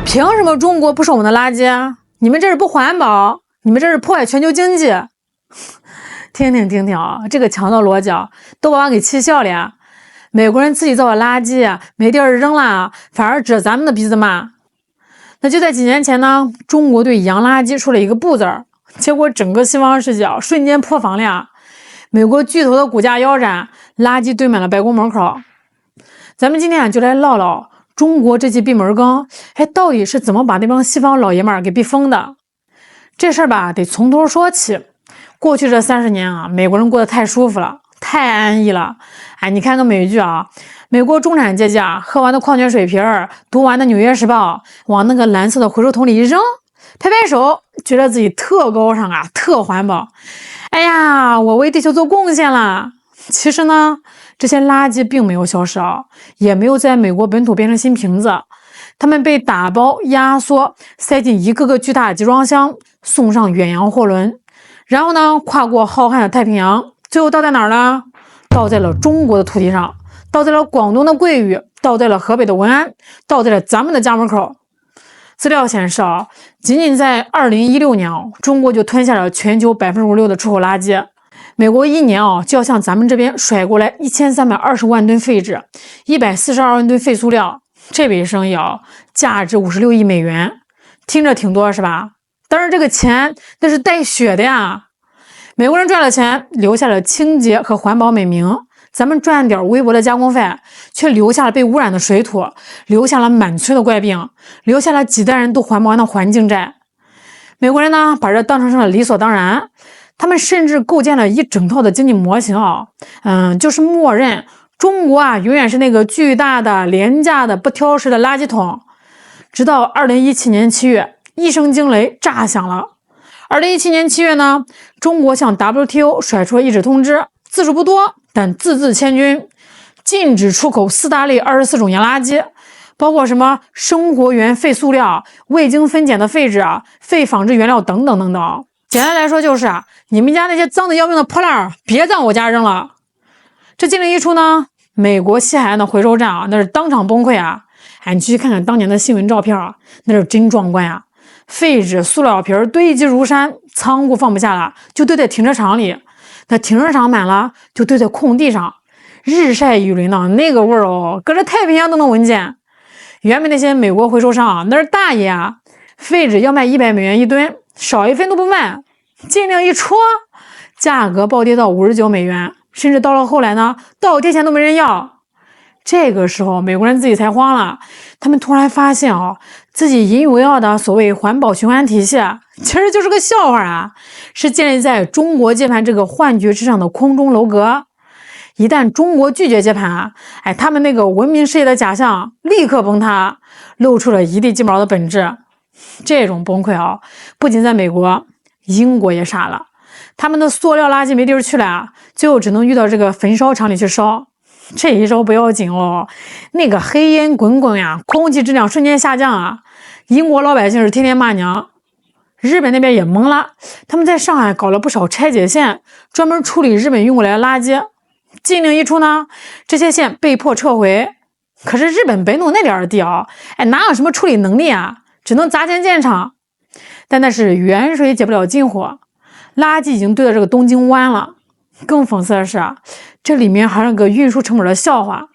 凭什么中国不收我们的垃圾啊？你们这是不环保，你们这是破坏全球经济。听听啊，这个强盗逻辑啊，都把我给气笑了呀！美国人自己造的垃圾没地儿扔了，反而指着咱们的鼻子骂。那就在几年前呢，中国对洋垃圾说了一个不字儿，结果整个西方世界瞬间破防了呀！美国巨头的股价腰斩，垃圾堆满了白宫门口。咱们今天就来唠唠中国这记闭门羹，到底是怎么把那帮西方老爷们儿给逼疯的？这事儿吧，得从头说起。过去这30年啊，美国人过得太舒服了，太安逸了。你看个美剧啊，美国中产阶级啊，喝完的矿泉水瓶儿，读完的《纽约时报》，往那个蓝色的回收桶里一扔，拍拍手，觉得自己特高尚啊，特环保。哎呀，我为地球做贡献了。其实呢，这些垃圾并没有消失啊，也没有在美国本土变成新瓶子，它们被打包压缩，塞进一个个巨大的集装箱，送上远洋货轮，然后呢，跨过浩瀚的太平洋，最后倒在哪儿呢？倒在了中国的土地上，倒在了广东的桂屿，倒在了河北的文安，倒在了咱们的家门口。资料显示啊，仅仅在2016年中国就吞下了全球56%的出口垃圾。美国一年就要向咱们这边甩过来1320万吨废纸，142万吨废塑料，这笔生意价值56亿美元，听着挺多是吧？但是这个钱那是带血的呀。美国人赚了钱，留下了清洁和环保美名，咱们赚点微薄的加工费，却留下了被污染的水土，留下了满村的怪病，留下了几代人都还不完的环境债。美国人呢，把这当成了理所当然，他们甚至构建了一整套的经济模型就是默认中国永远是那个巨大的、廉价的、不挑食的垃圾桶。直到2017年7月，一声惊雷炸响了。2017年7月呢，中国向 WTO 甩出了一纸通知，字数不多，但字字千钧，禁止出口4大类24种洋垃圾，包括什么生活源废塑料、未经分拣的废纸、废纺织原料等等等等。简单来说就是你们家那些脏的要命的破烂别在我家扔了。这禁令一出呢，美国西海岸的回收站那是当场崩溃啊！你去看看当年的新闻照片那是真壮观呀！废纸、塑料瓶堆积如山，仓库放不下了，就堆在停车场里。那停车场满了，就堆在空地上，日晒雨淋的那个味儿搁这太平洋都能闻见。原本那些美国回收商那是大爷啊，废纸要卖100美元一吨，少一分都不卖。禁令一出，价格暴跌到59美元，甚至到了后来呢，倒贴钱都没人要。这个时候美国人自己才慌了，他们突然发现自己引以为傲的所谓环保循环体系其实就是个笑话啊，是建立在中国接盘这个幻觉之上的空中楼阁。一旦中国拒绝接盘他们那个文明世界的假象立刻崩塌，露出了一地鸡毛的本质。这种崩溃不仅在美国，英国也傻了，他们的塑料垃圾没地儿去了最后只能遇到这个焚烧厂里去烧。这一招不要紧那个黑烟滚滚呀，空气质量瞬间下降英国老百姓是天天骂娘。日本那边也懵了，他们在上海搞了不少拆解线，专门处理日本运过来的垃圾。禁令一出呢，这些线被迫撤回。可是日本本土那点地哪有什么处理能力只能砸钱建厂。但那是远水解不了近火，垃圾已经堆到这个东京湾了。更讽刺的是这里面还有个运输成本的笑话。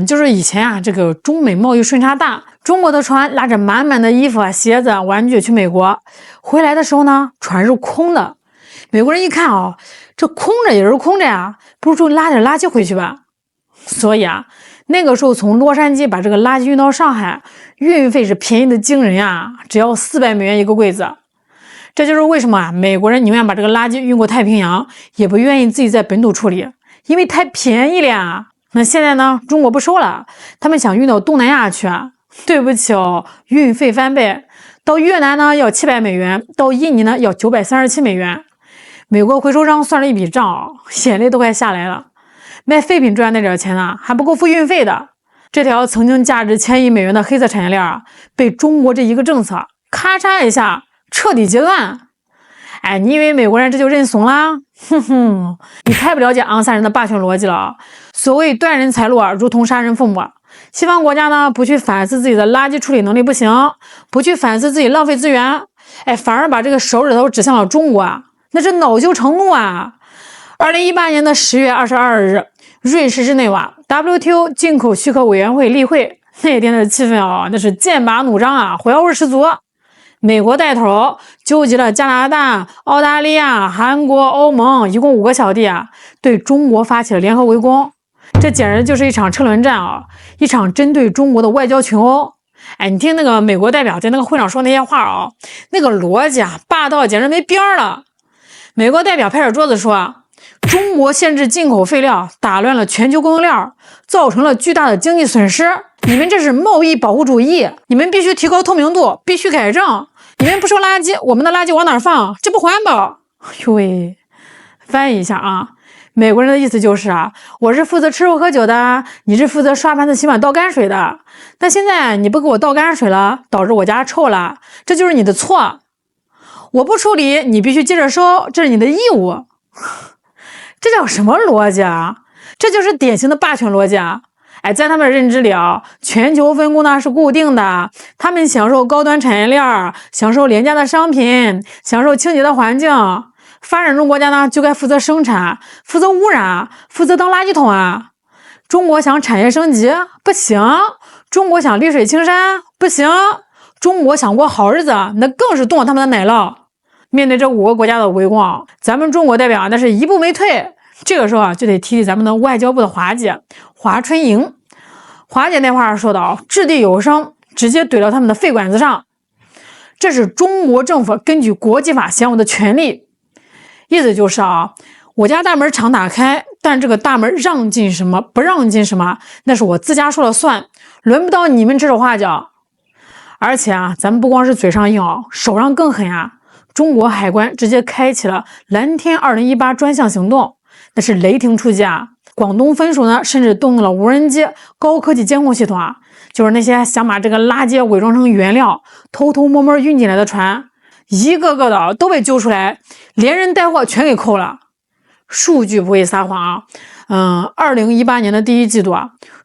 就是以前这个中美贸易顺差大，中国的船拉着满满的衣服鞋子玩具去美国，回来的时候呢，船是空的。美国人一看这空着也是空着呀，不如就拉点垃圾回去吧。所以那个时候从洛杉矶把这个垃圾运到上海，运费是便宜的惊人只要400美元一个柜子。这就是为什么美国人宁愿把这个垃圾运过太平洋，也不愿意自己在本土处理，因为太便宜了那现在呢，中国不收了，他们想运到东南亚去对不起运费翻倍，到越南呢要700美元，到印尼呢要937美元。美国回收商算了一笔账眼泪都快下来了。卖废品赚那点钱还不够付运费的。这条曾经价值1000亿美元的黑色产业链被中国这一个政策咔嚓一下彻底截断。你以为美国人这就认怂啦？你太不了解昂萨人的霸权逻辑了。所谓断人财路如同杀人父母，西方国家呢，不去反思自己的垃圾处理能力不行，不去反思自己浪费资源，反而把这个手指头指向了中国，那是恼羞成怒啊！2018年10月22日，瑞士日内瓦 WTO 进口许可委员会例会，那天的气氛那是剑拔弩张啊，火药味十足。美国带头纠集了加拿大、澳大利亚、韩国、欧盟，一共5个小弟对中国发起了联合围攻。这简直就是一场车轮战一场针对中国的外交群殴。你听那个美国代表在那个会上说那些话那个逻辑霸道简直没边了。美国代表拍着桌子说，中国限制进口废料，打乱了全球供应链，造成了巨大的经济损失。你们这是贸易保护主义，你们必须提高透明度，必须改正。你们不收垃圾，我们的垃圾往哪放？这不环保。呦喂，翻译一下美国人的意思就是我是负责吃肉喝酒的，你是负责刷盘子洗碗倒泔水的。但现在你不给我倒泔水了，导致我家臭了，这就是你的错。我不处理，你必须接着收，这是你的义务。这叫什么逻辑这就是典型的霸权逻辑在他们的认知里全球分工呢是固定的，他们享受高端产业链，享受廉价的商品，享受清洁的环境。发展中国家呢就该负责生产，负责污染，负责当垃圾桶中国想产业升级不行，中国想绿水青山不行，中国想过好日子那更是动了他们的奶酪。面对这5个国家的围攻咱们中国代表那是一步没退。这个时候就得提提咱们的外交部的华姐华春莹。华姐那话说的掷地有声，直接怼到他们的肺管子上。这是中国政府根据国际法享有的权利。意思就是我家大门常打开，但这个大门让进什么不让进什么，那是我自家说了算，轮不到你们指手画脚。而且咱们不光是嘴上硬手上更狠中国海关直接开启了蓝天2018专项行动，那是雷霆出击广东分署呢甚至动用了无人机高科技监控系统就是那些想把这个垃圾伪装成原料偷偷摸摸运进来的船，一个个的都被揪出来，连人带货全给扣了。数据不会撒谎2018年的第一季度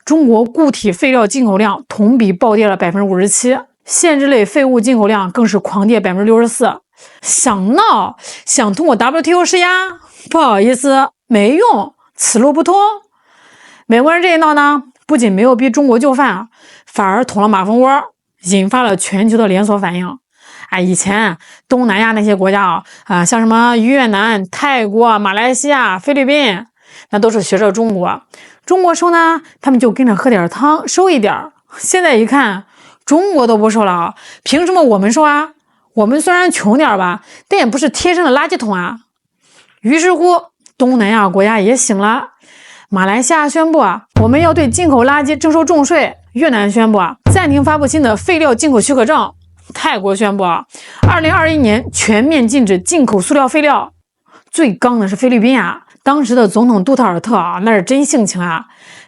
中国固体废料进口量同比暴跌了 57%， 限制类废物进口量更是狂跌 64%。 想闹想通过 WTO 施压，不好意思，没用，此路不通。美国人这一闹呢，不仅没有逼中国就范反而捅了马蜂窝，引发了全球的连锁反应以前东南亚那些国家像什么越南、泰国、马来西亚、菲律宾，那都是学着中国收呢，他们就跟着喝点汤收一点。现在一看中国都不收了凭什么我们收我们虽然穷点吧，但也不是贴身的垃圾桶于是乎东南亚国家也醒了，马来西亚宣布我们要对进口垃圾征收重税，越南宣布暂停发布新的废料进口许可证，泰国宣布2021年全面禁止进口塑料废料。最刚的是菲律宾当时的总统杜特尔特那是真性情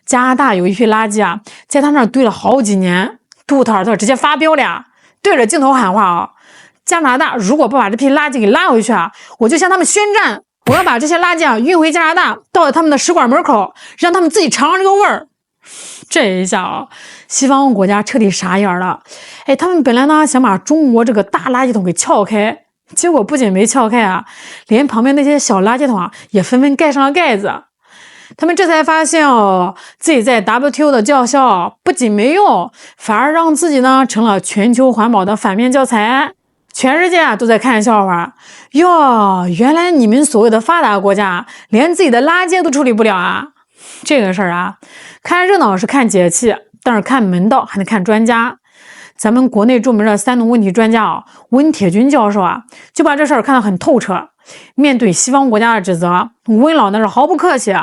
加拿大有一批垃圾在他那儿堆了好几年，杜特尔特直接发飙了对着镜头喊话加拿大如果不把这批垃圾给拉回去我就向他们宣战，我要把这些垃圾运回加拿大，到他们的使馆门口，让他们自己尝尝这个味儿。这一下西方国家彻底傻眼了。他们本来呢想把中国这个大垃圾桶给撬开，结果不仅没撬开连旁边那些小垃圾桶也纷纷盖上了盖子。他们这才发现自己在 WTO 的叫嚣不仅没用，反而让自己呢成了全球环保的反面教材。全世界都在看笑话哟，原来你们所谓的发达国家连自己的垃圾都处理不了这个事儿看热闹是看解气，但是看门道还得看专家。咱们国内著名的3农问题专家温铁军教授就把这事儿看得很透彻。面对西方国家的指责，温老那是毫不客气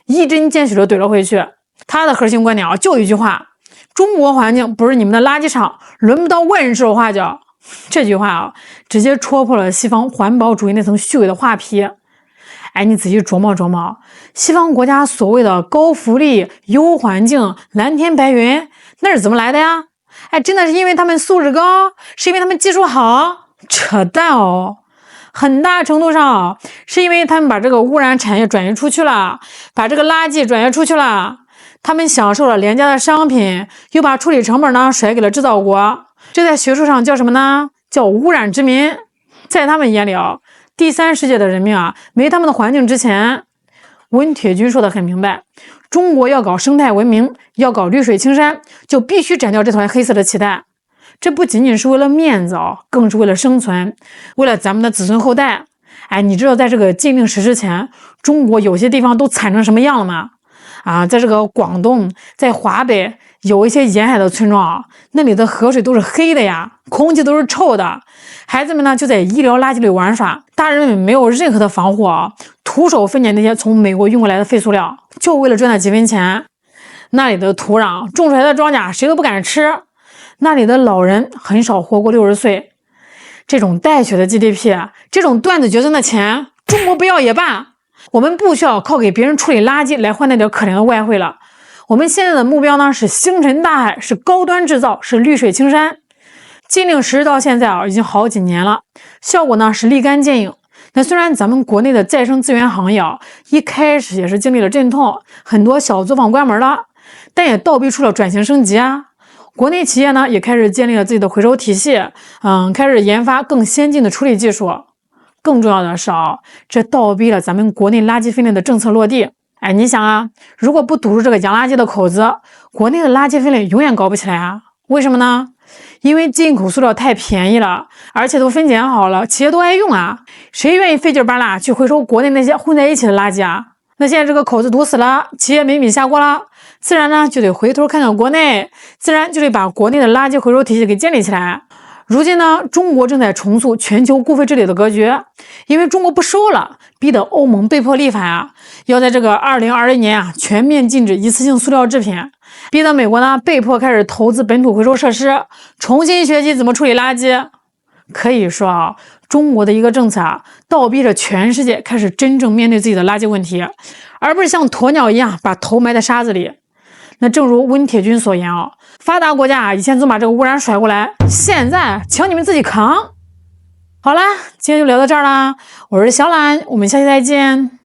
一针见血的怼了回去。他的核心观点就一句话，中国环境不是你们的垃圾场，轮不到外人指手画脚。这句话直接戳破了西方环保主义那层虚伪的画皮。你仔细琢磨琢磨，西方国家所谓的高福利、优环境、蓝天白云，那是怎么来的呀？真的是因为他们素质高，是因为他们技术好？扯淡很大程度上是因为他们把这个污染产业转移出去了，把这个垃圾转移出去了。他们享受了廉价的商品，又把处理成本呢甩给了制造国，这在学术上叫什么呢？叫污染殖民。在他们眼里第三世界的人民没他们的环境值钱。温铁军说的很明白，中国要搞生态文明，要搞绿水青山，就必须斩掉这团黑色的脐带。这不仅仅是为了面子更是为了生存，为了咱们的子孙后代。你知道在这个禁令实施前，中国有些地方都惨成什么样了吗？在这个广东，在华北有一些沿海的村庄那里的河水都是黑的呀，空气都是臭的，孩子们呢就在医疗垃圾里玩耍，大人们没有任何的防护徒手分拣那些从美国运过来的废塑料，就为了赚那几分钱。那里的土壤种出来的庄稼谁都不敢吃，那里的老人很少活过60岁。这种带血的 GDP， 这种断子绝孙的钱，中国不要也罢。我们不需要靠给别人处理垃圾来换那点可怜的外汇了。我们现在的目标呢是星辰大海，是高端制造，是绿水青山。禁令实施到现在已经好几年了，效果呢是立竿见影。那虽然咱们国内的再生资源行业一开始也是经历了阵痛，很多小作坊关门了，但也倒逼出了转型升级国内企业呢也开始建立了自己的回收体系，开始研发更先进的处理技术。更重要的是这倒逼了咱们国内垃圾分类的政策落地。你想如果不堵住这个洋垃圾的口子，国内的垃圾分类永远搞不起来为什么呢？因为进口塑料太便宜了，而且都分拣好了，企业都爱用谁愿意费劲巴拉去回收国内那些混在一起的垃圾那现在这个口子堵死了，企业没米下锅了，自然呢就得回头看看国内，自然就得把国内的垃圾回收体系给建立起来。如今呢，中国正在重塑全球固废治理的格局，因为中国不收了，逼得欧盟被迫立法要在这个2021年全面禁止一次性塑料制品，逼得美国呢被迫开始投资本土回收设施，重新学习怎么处理垃圾。可以说中国的一个政策倒逼着全世界开始真正面对自己的垃圾问题，而不是像鸵鸟一样把头埋在沙子里。那正如温铁军所言发达国家以前总把这个污染甩过来，现在请你们自己扛。好啦，今天就聊到这儿啦，我是小懒，我们下期再见。